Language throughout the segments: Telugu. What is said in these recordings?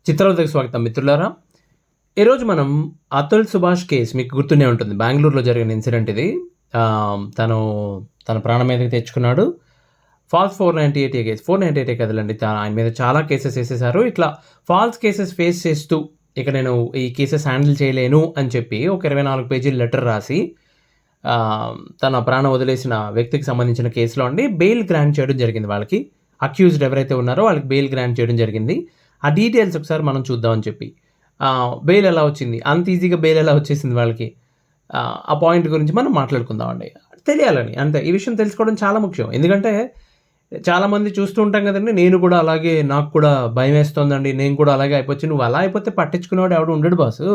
చిత్రావతికి స్వాగతం మిత్రులారా. ఈరోజు మనం అతుల్ సుభాష్ కేస్ మీకు గుర్తునే ఉంటుంది. బెంగుళూరులో జరిగిన ఇన్సిడెంట్ ఇది. తను తన ప్రాణం మీదకి తెచ్చుకున్నాడు. Falls 498 case. 498 కదలండి. ఆయన మీద చాలా కేసెస్ వేసేసారు. ఇట్లా ఫాల్స్ కేసెస్ ఫేస్ చేస్తూ ఇక నేను ఈ కేసెస్ హ్యాండిల్ చేయలేను అని చెప్పి ఒక 24 పేజీల లెటర్ రాసి తన ప్రాణం వదిలేసిన వ్యక్తికి సంబంధించిన కేసులో అండి బెయిల్ గ్రాంట్ చేయడం జరిగింది. వాళ్ళకి అక్యూజ్డ్ ఎవరైతే ఉన్నారో వాళ్ళకి బెయిల్ గ్రాంట్ చేయడం జరిగింది. ఆ డీటెయిల్స్ ఒకసారి మనం చూద్దామని చెప్పి. బెయిల్ ఎలా వచ్చింది, అంత ఈజీగా బెయిల్ ఎలా వచ్చేసింది వాళ్ళకి, ఆ పాయింట్ గురించి మనం మాట్లాడుకుందామండి. తెలియాలని అంతే. ఈ విషయం తెలుసుకోవడం చాలా ముఖ్యం. ఎందుకంటే చాలామంది చూస్తూ ఉంటాం కదండి. నేను కూడా అలాగే, నాకు కూడా భయం వేస్తుందండి, నేను కూడా అలాగే అయిపోవచ్చు. నువ్వు అలా అయిపోతే పట్టించుకునేవాడు ఎవడు ఉండడు బాసు.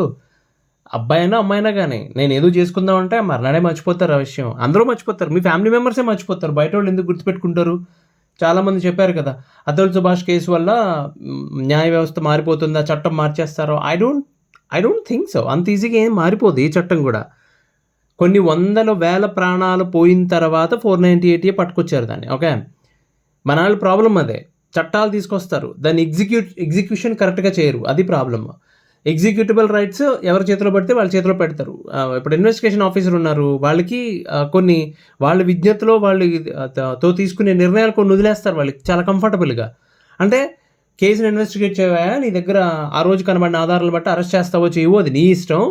అబ్బాయినా అమ్మాయినా కానీ నేను ఏదో చేసుకుందామంటే మర్నాడే మర్చిపోతారు ఆ విషయం. అందరూ మర్చిపోతారు. మీ ఫ్యామిలీ మెంబర్సే మర్చిపోతారు. బయట వాళ్ళు ఎందుకు గుర్తుపెట్టుకుంటారు? చాలామంది చెప్పారు కదా, అతుల్ సుభాష్ కేసు వల్ల న్యాయ వ్యవస్థ మారిపోతుందా, చట్టం మార్చేస్తారో. I don't think so. అంత ఈజీగా ఏం మారిపోదు ఈ చట్టం కూడా. కొన్ని వందల వేల ప్రాణాలు పోయిన తర్వాత 498 పట్టుకొచ్చారు దాన్ని. ఓకే, మన వాళ్ళ ప్రాబ్లం అదే. చట్టాలు తీసుకొస్తారు, దాన్ని ఎగ్జిక్యూషన్ కరెక్ట్గా చేయరు. అది ప్రాబ్లమ్. ఎగ్జిక్యూటిబుల్ రైట్స్ ఎవరి చేతిలో పడితే వాళ్ళ చేతిలో పెడతారు. ఇప్పుడు ఇన్వెస్టిగేషన్ ఆఫీసర్ ఉన్నారు, వాళ్ళకి కొన్ని వాళ్ళ విజ్ఞతలో తో తీసుకునే నిర్ణయాలు కొన్ని వదిలేస్తారు వాళ్ళకి చాలా కంఫర్టబుల్గా. అంటే కేసును ఇన్వెస్టిగేట్ చేయవా, నీ దగ్గర ఆ రోజు కనబడిన ఆధారాలు బట్టి అరెస్ట్ చేస్తావో చేయవో అది నీ ఇష్టం.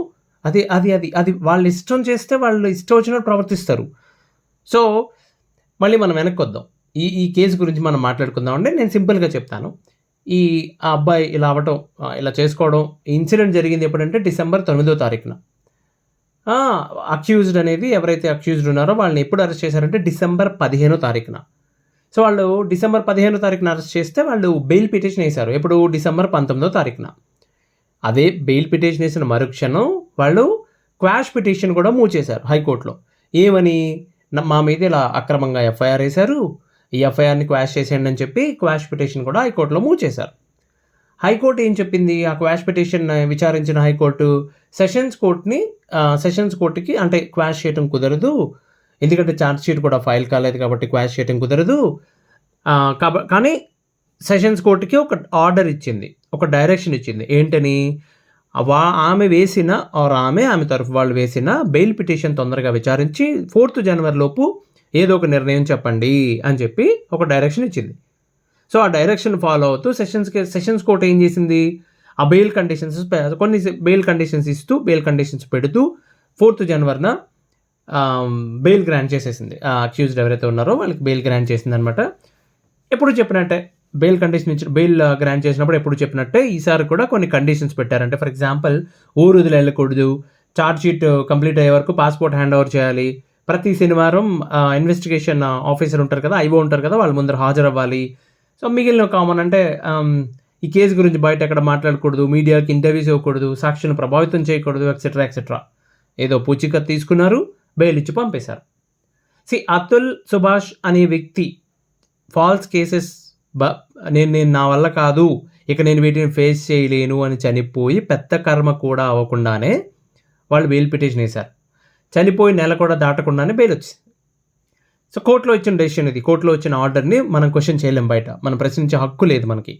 అది అది అది అది వాళ్ళు ఇష్టం చేస్తే వాళ్ళు ఇష్టం వచ్చినట్టు ప్రవర్తిస్తారు. సో మళ్ళీ మనం వెనక్కి వద్దాం. ఈ కేసు గురించి మనం మాట్లాడుకుందామంటే నేను సింపుల్గా చెప్తాను. ఆ అబ్బాయి ఇలా అవ్వటం, ఇలా చేసుకోవడం, ఇన్సిడెంట్ జరిగింది ఎప్పుడంటే డిసెంబర్ 9వ తారీఖున. అక్యూజ్డ్ అనేది ఎవరైతే అక్యూజ్డ్ ఉన్నారో వాళ్ళని ఎప్పుడు అరెస్ట్ చేశారంటే డిసెంబర్ 15వ తారీఖున. సో వాళ్ళు డిసెంబర్ 15వ తారీఖున అరెస్ట్ చేస్తే వాళ్ళు బెయిల్ పిటిషన్ వేశారు. ఎప్పుడు? డిసెంబర్ 19వ తారీఖున. అదే బెయిల్ పిటిషన్ వేసిన మరుక్షణం వాళ్ళు క్వాష్ పిటిషన్ కూడా మూవ్ చేశారు హైకోర్టులో. ఏమని? మా మీద ఇలా అక్రమంగా ఎఫ్ఐఆర్ వేశారు, ఈ ఎఫ్ఐఆర్ని క్వాష్ చేసేయండి అని చెప్పి క్వాష్ పిటిషన్ కూడా హైకోర్టులో మూవ్ చేశారు. హైకోర్టు ఏం చెప్పింది? ఆ క్వాష్ పిటిషన్ విచారించిన హైకోర్టు సెషన్స్ కోర్టుకి అంటే క్వాష్ చేయడం కుదరదు, ఎందుకంటే ఛార్జ్ షీట్ కూడా ఫైల్ కాలేదు కాబట్టి క్వాష్ చేయడం కుదరదు. కానీ సెషన్స్ కోర్టుకి ఒక ఆర్డర్ ఇచ్చింది, ఒక డైరెక్షన్ ఇచ్చింది. ఏంటని? ఆమె వేసిన ఆమె తరఫు వాళ్ళు వేసిన బెయిల్ పిటిషన్ తొందరగా విచారించి 4th జనవరి లోపు ఏదో ఒక నిర్ణయం చెప్పండి అని చెప్పి ఒక డైరెక్షన్ ఇచ్చింది. సో ఆ డైరెక్షన్ ఫాలో అవుతూ సెషన్స్ కోర్ట్ ఏం చేసింది? ఆ బెయిల్ కండిషన్స్ కొన్ని బెయిల్ కండిషన్స్ ఇస్తూ, బెయిల్ కండిషన్స్ పెడుతూ 4th జనవరిన బెయిల్ గ్రాంట్ చేసేసింది. అక్యూజ్డ్ ఎవరైతే ఉన్నారో వాళ్ళకి బెయిల్ గ్రాంట్ చేసింది అనమాట. ఎప్పుడు చెప్పినట్టే బెయిల్ గ్రాంట్ చేసినప్పుడు ఎప్పుడు చెప్పినట్టే ఈసారి కూడా కొన్ని కండిషన్స్ పెట్టారంటే, ఫర్ ఎగ్జాంపుల్ ఊరు వదిలి వెళ్ళకూడదు, ఛార్జ్ షీట్ కంప్లీట్ అయ్యే వరకు పాస్పోర్ట్ హ్యాండ్ ఓవర్ చేయాలి, ప్రతి శనివారం ఇన్వెస్టిగేషన్ ఆఫీసర్ ఉంటారు కదా, ఐఓ ఉంటారు కదా, వాళ్ళ ముందర హాజరవ్వాలి. సో మిగిలిన కామన్ అంటే ఈ కేసు గురించి బయట ఎక్కడ మాట్లాడకూడదు, మీడియాకి ఇంటర్వ్యూస్ ఇవ్వకూడదు, సాక్షులను ప్రభావితం చేయకూడదు, ఎక్సెట్రా. ఏదో పూచికత్తు తీసుకున్నారు, బెయిల్ ఇచ్చి పంపేశారు. అతుల్ సుభాష్ అనే వ్యక్తి ఫాల్స్ కేసెస్ నేను నా వల్ల కాదు, ఇక నేను వీటిని ఫేస్ చేయలేను అని చనిపోయి పెద్ద కర్మ కూడా అవ్వకుండానే వాళ్ళు బెయిల్ పిటిషన్ వేశారు. చనిపోయి నెల కూడా దాటకుండానే బెయిల్ వచ్చింది. సో కోర్టులో ఇచ్చిన డెసిషన్ ఇది. కోర్టులో వచ్చిన ఆర్డర్ని మనం క్వశ్చన్ చేయలేం, బయట మనం ప్రశ్నించే హక్కు లేదు మనకి.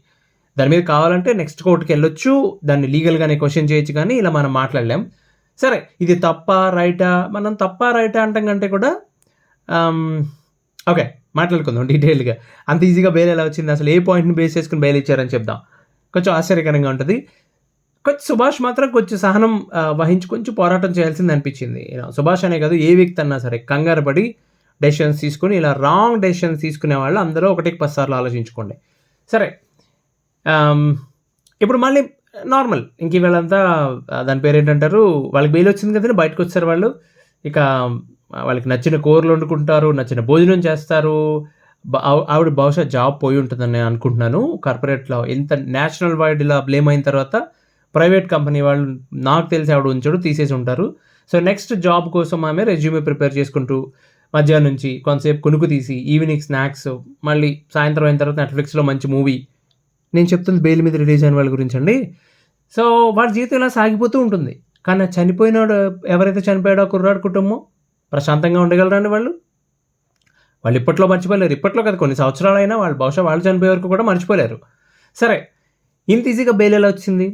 దాని మీద కావాలంటే నెక్స్ట్ కోర్టుకి వెళ్ళొచ్చు, దాన్ని లీగల్గానే క్వశ్చన్ చేయొచ్చు, కానీ ఇలా మనం మాట్లాడలేం. సరే, ఇది తప్పా రైటా? మనం తప్పా రైటా అంటాం కంటే కూడా ఓకే మాట్లాడుకుందాం డీటెయిల్గా. అంత ఈజీగా బెయిల్ ఎలా వచ్చింది, అసలు ఏ పాయింట్ని బేస్ చేసుకుని బెయిల్ ఇచ్చారని చెప్దాం. కొంచెం ఆశ్చర్యకరంగా ఉంటుంది. సుభాష్ మాత్రం కొంచెం సహనం వహించి కొంచెం పోరాటం చేయాల్సింది అనిపించింది. సుభాష్ అనే కాదు, ఏ వ్యక్తి అన్నా సరే కంగారు పడి డెసిషన్స్ తీసుకుని ఇలా రాంగ్ డెసిషన్స్ తీసుకునే వాళ్ళు అందరూ 1-10 సార్లు ఆలోచించుకోండి. సరే, ఇప్పుడు మళ్ళీ నార్మల్ ఇంక వీళ్ళంతా దాని పేరు ఏంటంటారు, వాళ్ళకి బెయిల్ వచ్చింది కదండి, బయటకు వచ్చారు వాళ్ళు. ఇక వాళ్ళకి నచ్చిన కూరలు వండుకుంటారు, నచ్చిన భోజనం చేస్తారు. ఆవిడ బహుశా జాబ్ పోయి ఉంటుందని నేను అనుకుంటున్నాను. కార్పొరేట్లో ఎంత నేషనల్ వైడ్ ఇలా బ్లేమ్ అయిన తర్వాత ప్రైవేట్ కంపెనీ వాళ్ళు నాకు తెలిసి ఆవిడ ఉంచాడు, తీసేసి ఉంటారు. సో నెక్స్ట్ జాబ్ కోసం ఆమె రెజ్యూమే ప్రిపేర్ చేసుకుంటూ మధ్యాహ్నం నుంచి కొంతసేపు కొనుక్కు తీసి ఈవినింగ్ స్నాక్స్, మళ్ళీ సాయంత్రం అయిన తర్వాత నెట్ఫ్లిక్స్లో మంచి మూవీ. నేను చెప్తుంది బెయిల్ మీద రిలీజ్ అయిన వాళ్ళ గురించి అండి. సో వాళ్ళ జీవితం ఇలా సాగిపోతూ ఉంటుంది. కానీ చనిపోయినాడు ఎవరైతే చనిపోయాడో కుర్రాడు కుటుంబం ప్రశాంతంగా ఉండగలరండి వాళ్ళు ఇప్పట్లో మర్చిపోలేరు. ఇప్పట్లో కదా, కొన్ని సంవత్సరాలైనా వాళ్ళు బహుశా వాళ్ళు చనిపోయే వరకు కూడా మర్చిపోలేరు. సరే, ఇంత ఈజీగా బెయిల్ ఎలా వచ్చింది?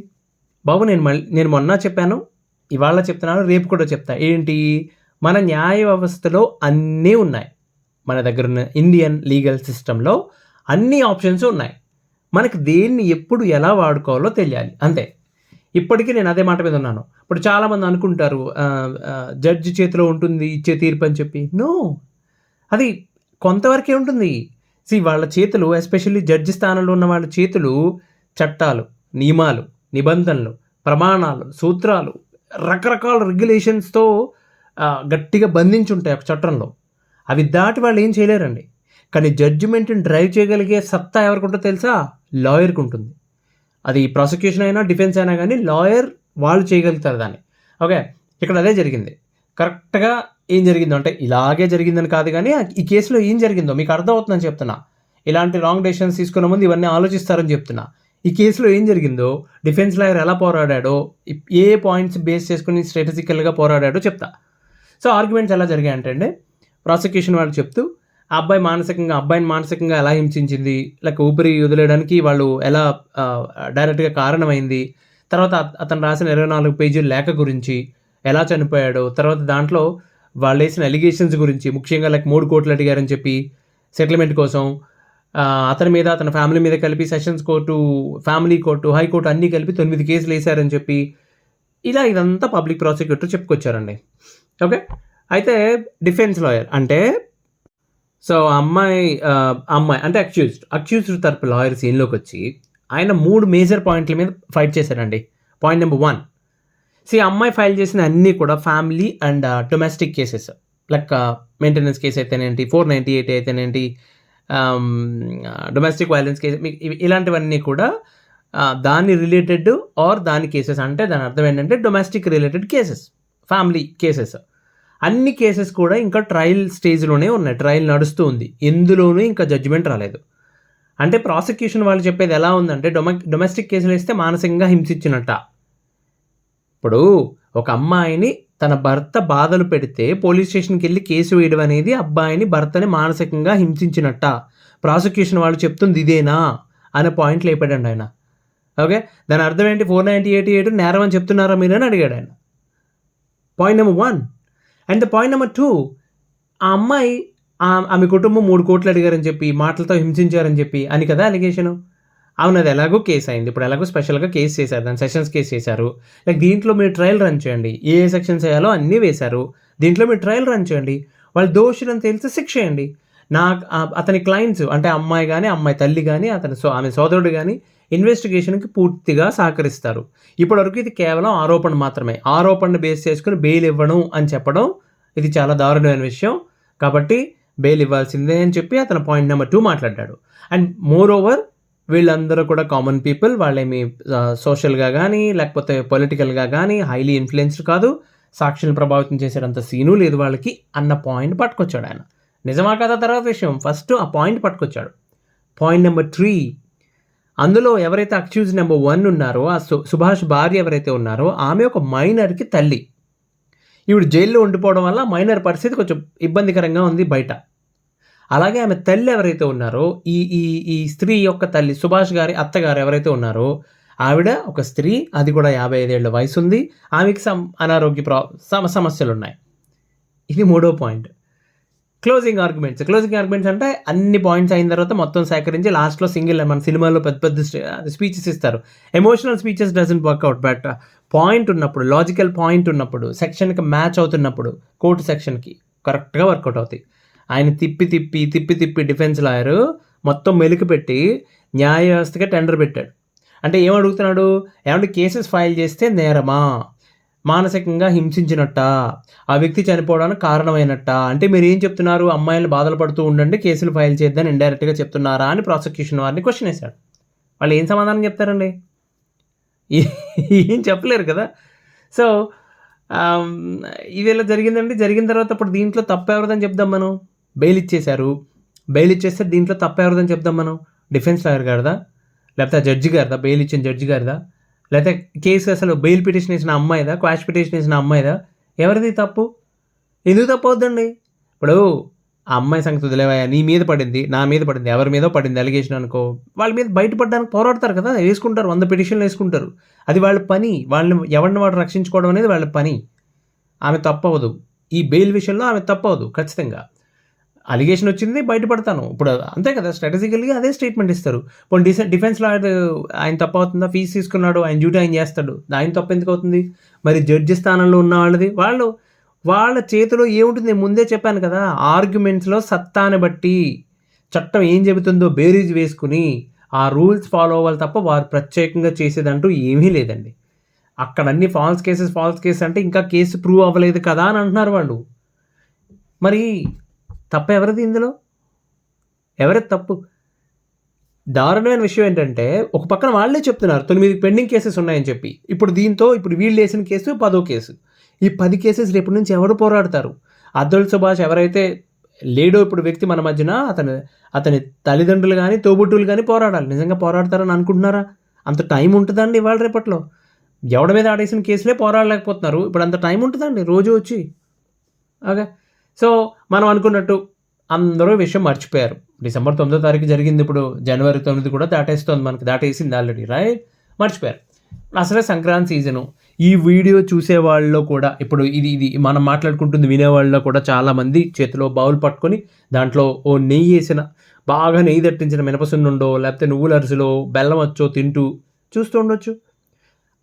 బాబు నేను మొన్న చెప్పాను, ఇవాళ చెప్తున్నాను, రేపు కూడా చెప్తా. ఏంటి? మన న్యాయ వ్యవస్థలో అన్నీ ఉన్నాయి. మన దగ్గరున్న ఇండియన్ లీగల్ సిస్టమ్‌లో అన్ని ఆప్షన్స్ ఉన్నాయి. మనకు దేన్ని ఎప్పుడు ఎలా వాడుకోవాలో తెలియాలి అంతే. ఇప్పటికీ నేను అదే మాట మీద ఉన్నాను. ఇప్పుడు చాలామంది అనుకుంటారు జడ్జి చేతిలో ఉంటుంది ఇచ్చే తీర్పు అని చెప్పి. నో, అది కొంతవరకే ఉంటుంది. వాళ్ళ చేతులు, ఎస్పెషల్లీ జడ్జి స్థానంలో ఉన్న వాళ్ళ చేతులు చట్టాలు, నియమాలు, నిబంధనలు, ప్రమాణాలు, సూత్రాలు, రకరకాల రెగ్యులేషన్స్‌తో గట్టిగా బంధించుంటాయి ఒక చట్టంలో. అవి దాటి వాళ్ళు ఏం చేయలేరండి. కానీ జడ్జిమెంట్‌ని డ్రైవ్ చేయగలిగే సత్తా ఎవరికుంటుందో తెలుసా? లాయర్‌కి ఉంటుంది. అది ప్రాసిక్యూషన్ అయినా, డిఫెన్స్ అయినా కానీ లాయర్ వాళ్ళు చేయగలుగుతారు దాన్ని. ఓకే. ఇక్కడ అదే జరిగింది. కరెక్ట్‌గా ఏం జరిగిందో అంటే ఇలాగే జరిగిందని కాదు కానీ ఈ కేసులో ఏం జరిగిందో మీకు అర్థమవుతుందని చెప్తున్నా. ఇలాంటి రాంగ్ డెసిషన్స్ తీసుకునే ముందు ఇవన్నీ ఆలోచిస్తారని చెప్తున్నా. ఈ కేసులో ఏం జరిగిందో, డిఫెన్స్ లాయర్ ఎలా పోరాడాడో, ఏ పాయింట్స్ బేస్ చేసుకొని స్ట్రాటజికల్‌గా పోరాడాడో చెప్తా. సో ఆర్గ్యుమెంట్స్ ఎలా జరిగాయంటే అండి, ప్రాసిక్యూషన్ వాళ్ళు చెప్తూ అబ్బాయిని మానసికంగా ఎలా హింసించింది, లైక్ ఊపిరి వదిలేయడానికి వాళ్ళు ఎలా డైరెక్ట్‌గా కారణమైంది, తర్వాత అతను రాసిన 24 పేజీల లేఖ గురించి, ఎలా చనిపోయాడో, తర్వాత దాంట్లో వాళ్ళేసిన అలిగేషన్స్ గురించి, ముఖ్యంగా లైక్ 3 కోట్లు అడిగారని చెప్పి సెటిల్మెంట్ కోసం, అతని మీద, అతని ఫ్యామిలీ మీద కలిపి sessions court, family court, high court అన్నీ కలిపి 9 కేసులు వేశారని చెప్పి, ఇదంతా పబ్లిక్ ప్రాసిక్యూటర్ చెప్పుకొచ్చారండి. ఓకే. అయితే డిఫెన్స్ లాయర్ అంటే సో అమ్మాయి అంటే అక్యూజ్డ్ తరపు లాయర్ సీన్లోకి వచ్చి ఆయన 3 మేజర్ పాయింట్ల మీద ఫైట్ చేశారండి. పాయింట్ నెంబర్ 1, అమ్మాయి ఫైల్ చేసిన అన్నీ కూడా family and domestic cases, like maintenance case అయితేనేంటి, 498 అయితేనేంటి, డొమెస్టిక్ వైలెన్స్ కేసు, ఇలాంటివన్నీ కూడా దాని రిలేటెడ్ ఆర్ దాని కేసెస్. అంటే దాని అర్థం ఏంటంటే domestic related cases, family cases. అన్ని కేసెస్ కూడా ఇంకా ట్రయల్ స్టేజ్లోనే ఉన్నాయి, ట్రయల్ నడుస్తూ ఉంది, ఎందులోనూ ఇంకా జడ్జిమెంట్ రాలేదు. అంటే ప్రాసిక్యూషన్ వాళ్ళు చెప్పేది ఎలా ఉందంటే డొమెస్టిక్ కేసులు వేస్తే మానసికంగా హింసించినట్ట. ఇప్పుడు ఒక అమ్మాయిని తన భర్త బాధలు పెడితే పోలీస్ స్టేషన్కి వెళ్ళి కేసు వేయడం అనేది భర్తని మానసికంగా హింసించినట్ట. ప్రాసిక్యూషన్ వాళ్ళు చెప్తుంది ఇదేనా అనే పాయింట్లు లేపాడండి ఆయన. ఓకే. దాని అర్థం ఏంటి? 498 నేరం అని చెప్తున్నారా మీరు అని అడిగాడు ఆయన. Point number 1. And point number 2, ఆ అమ్మాయి ఆమె కుటుంబం 3 కోట్లు అడిగారని చెప్పి, మాటలతో హింసించారని చెప్పి అని కదా అలిగేషను. అవును, అది ఎలాగో కేసు అయింది. ఇప్పుడు ఎలాగో స్పెషల్గా కేసు చేశారు, దాని సెషన్స్ కేసు చేశారు. లైక్ దీంట్లో మీరు ట్రయల్ రన్ చేయండి, ఏ సెక్షన్స్ వేయాలో అన్నీ వేశారు. దీంట్లో మీరు ట్రయల్ రన్ చేయండి, వాళ్ళు దోషులని తెలిసి శిక్ష చేయండి. అతని క్లయింట్స్ అంటే అమ్మాయి కానీ, అమ్మాయి తల్లి కానీ, ఆమె సోదరుడు కానీ ఇన్వెస్టిగేషన్కి పూర్తిగా సహకరిస్తారు. ఇప్పటివరకు ఇది కేవలం ఆరోపణ మాత్రమే. ఆరోపణను బేస్ చేసుకుని బెయిల్ ఇవ్వడం అని చెప్పడం ఇది చాలా దారుణమైన విషయం. కాబట్టి బెయిల్ ఇవ్వాల్సిందే అని చెప్పి అతను పాయింట్ నెంబర్ 2 మాట్లాడాడు. అండ్ మోర్ ఓవర్ వీళ్ళందరూ కూడా కామన్ పీపుల్, వాళ్ళేమి సోషల్గా కానీ లేకపోతే పొలిటికల్గా కానీ హైలీ ఇన్ఫ్లుయెన్స్డ్ కాదు, సాక్షులను ప్రభావితం చేసేటంత సీను లేదు వాళ్ళకి అన్న పాయింట్ పట్టుకొచ్చాడు ఆయన. నిజమా కదా తర్వాత విషయం, ఫస్ట్ ఆ పాయింట్ పట్టుకొచ్చాడు. పాయింట్ నెంబర్ 3, అందులో ఎవరైతే అక్యూజ్ నెంబర్ 1 ఉన్నారో, ఆ సుభాష్ భార్య ఎవరైతే ఉన్నారో ఆమె ఒక మైనర్కి తల్లి. ఈవిడ జైల్లో ఉండిపోవడం వల్ల మైనర్ పరిస్థితి కొంచెం ఇబ్బందికరంగా ఉంది బయట. అలాగే ఆమె తల్లి ఎవరైతే ఉన్నారో, ఈ స్త్రీ యొక్క తల్లి, సుభాష్ గారి అత్తగారు ఎవరైతే ఉన్నారో, ఆవిడ ఒక స్త్రీ, అది కూడా 55 ఏళ్ల వయసు ఉంది, ఆమెకి అనారోగ్య సమస్యలు ఉన్నాయి. ఇది 3వ పాయింట్. క్లోజింగ్ ఆర్గ్యుమెంట్స్ అంటే అన్ని పాయింట్స్ అయిన తర్వాత మొత్తం సేకరించి లాస్ట్లో మన సినిమాలో పెద్ద పెద్ద స్పీచెస్ ఇస్తారు. Emotional speeches doesn't work out, but point ఉన్నప్పుడు, లాజికల్ పాయింట్ ఉన్నప్పుడు, సెక్షన్కి మ్యాచ్ అవుతున్నప్పుడు, కోర్టు సెక్షన్కి కరెక్ట్గా వర్కౌట్ అవుతాయి. ఆయన తిప్పి డిఫెన్స్ లాయర్ మొత్తం మెలికి పెట్టి న్యాయ వ్యవస్థకే టెండర్ పెట్టాడు. అంటే ఏమడుగుతున్నాడు? ఏమంటే కేసెస్ ఫైల్ చేస్తే నేరమా, మానసికంగా హింసించినట్ట, ఆ వ్యక్తి చనిపోవడానికి కారణమైనట్ట, అంటే మీరు ఏం చెప్తున్నారు? అమ్మాయిలు బాధలు పడుతూ ఉండండి, కేసులు ఫైల్ చేద్దని ఇండైరెక్ట్గా చెప్తున్నారా అని ప్రాసిక్యూషన్ వారిని క్వశ్చన్ వేశాడు. వాళ్ళు ఏం సమాధానం చెప్తారండి? ఏం చెప్పలేరు కదా. సో ఇది ఇలా జరిగిందండి. జరిగిన తర్వాత ఇప్పుడు దీంట్లో తప్పు ఎవరిదని చెప్దాం మనం? బెయిల్ ఇచ్చేశారు, బెయిల్ ఇచ్చేస్తే దీంట్లో తప్పు ఎవరిదని చెప్దాం మనం? డిఫెన్స్ లాయర్ గారిదా, లేకపోతే జడ్జి గారిదా, బెయిల్ ఇచ్చిన జడ్జి గారిదా, లేకపోతే కేసు అసలు బెయిల్ పిటిషన్ వేసిన అమ్మాయిదా, క్వాష్ పిటిషన్ వేసిన అమ్మాయిదా? ఎవరిది తప్పు? ఎందుకు తప్పు అవుద్దండి? ఇప్పుడు ఆ అమ్మాయి సంగతి వదిలేవయ్యా, నీ మీద పడింది, నా మీద పడింది, ఎవరి మీదో పడింది అలిగేషన్ అనుకో, వాళ్ళ మీద బయటపడడానికి పోరాడతారు కదా, వేసుకుంటారు, 100 పిటిషన్లు వేసుకుంటారు. అది వాళ్ళ పని, వాళ్ళని ఎవరిని వాడు రక్షించుకోవడం అనేది వాళ్ళ పని. ఆమె తప్పవదు, ఈ బెయిల్ విషయంలో ఆమె తప్పవదు ఖచ్చితంగా. అలిగేషన్ వచ్చింది, బయటపడతాను ఇప్పుడు, అంతే కదా, స్ట్రాటజికల్గా అదే స్టేట్మెంట్ ఇస్తారు. పోనీ డిఫెన్స్ లాయర్ ఆయన తప్పు అవుతుందా, ఫీజు తీసుకున్నాడు, ఆయన డ్యూటీ ఆయన చేస్తాడు, ఆయన తప్పు ఎందుకు అవుతుంది? మరి జడ్జి స్థానంలో ఉన్న వాళ్ళది వాళ్ళ చేతిలో ఏముంటుంది? ముందే చెప్పాను కదా, ఆర్గ్యుమెంట్స్లో సత్తాన్ని బట్టి చట్టం ఏం చెబుతుందో బేరీజ్ వేసుకుని ఆ రూల్స్ ఫాలో అవ్వాలి తప్ప వారు ప్రత్యేకంగా చేసేదంటూ ఏమీ లేదండి. అక్కడ అన్ని ఫాల్స్ కేసెస్ అంటే ఇంకా కేసు ప్రూవ్ అవ్వలేదు కదా అని అంటున్నారు వాళ్ళు. మరి తప్ప ఎవరిది ఇందులో? ఎవరిది తప్పు? దారుణమైన విషయం ఏంటంటే, ఒక పక్కన వాళ్ళే చెప్తున్నారు 9 పెండింగ్ కేసెస్ ఉన్నాయని చెప్పి. ఇప్పుడు వీళ్ళు వేసిన కేసు 10వ కేసు. ఈ 10 కేసెస్ రేపటి నుంచి ఎవరు పోరాడతారు? అతుల్ సుభాష్ ఎవరైతే లేడో ఇప్పుడు వ్యక్తి మన మధ్యన, అతని తల్లిదండ్రులు కానీ, తోబుట్టువులు కానీ పోరాడాలి. నిజంగా పోరాడతారని అనుకుంటున్నారా? అంత టైం ఉంటుందండి ఇవాళ రేపట్లో? ఎవడి మీద ఆడేసిన కేసులే పోరాడలేకపోతున్నారు. ఇప్పుడు అంత టైం ఉంటుందండి రోజు వచ్చి? ఓకే. సో, మనం అనుకున్నట్టు అందరూ విషయం మర్చిపోయారు. డిసెంబర్ 9వ తారీఖు జరిగింది, ఇప్పుడు జనవరి 9 కూడా దాటేస్తుంది, మనకి దాటేసింది ఆల్రెడీ, రైట్? మర్చిపోయారు. అసలే సంక్రాంతి సీజను. ఈ వీడియో చూసేవాళ్ళలో కూడా ఇప్పుడు ఇది మనం మాట్లాడుకుంటుంది వినేవాళ్ళలో కూడా చాలామంది చేతిలో బౌల్ పట్టుకొని దాంట్లో ఓ నెయ్యి వేసిన, బాగా నెయ్యి దట్టించిన మినపసున్నుండో, లేకపోతే నువ్వుల అరిసెలో బెల్లం వచ్చో తింటూ చూస్తూ ఉండొచ్చు.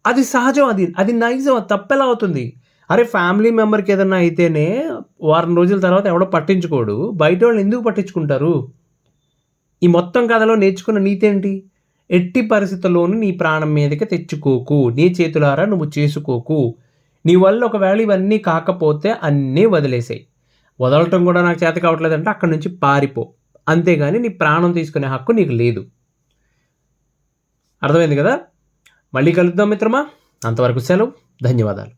అది సహజం, అది నైజం, అది తప్పెలా అవుతుంది? అరే, ఫ్యామిలీ మెంబర్కి ఏదన్నా అయితేనే వారం రోజుల తర్వాత ఎవడో పట్టించుకోడు, బయట వాళ్ళు ఎందుకు పట్టించుకుంటారు? ఈ మొత్తం కథలో నేర్చుకున్న నీతి ఏంటి? ఎట్టి పరిస్థితుల్లోనూ నీ ప్రాణం మీదకి తెచ్చుకోకు, నీ చేతులారా నువ్వు చేసుకోకు. నీ వల్ల ఒకవేళ ఇవన్నీ కాకపోతే అన్నీ వదిలేసాయి. వదలటం కూడా నాకు చేత కావట్లేదంటే అక్కడి నుంచి పారిపో, అంతేగాని నీ ప్రాణం తీసుకునే హక్కు నీకు లేదు. అర్థమైంది కదా? మళ్ళీ కలుద్దాం మిత్రమా. అంతవరకు సెలవు. ధన్యవాదాలు.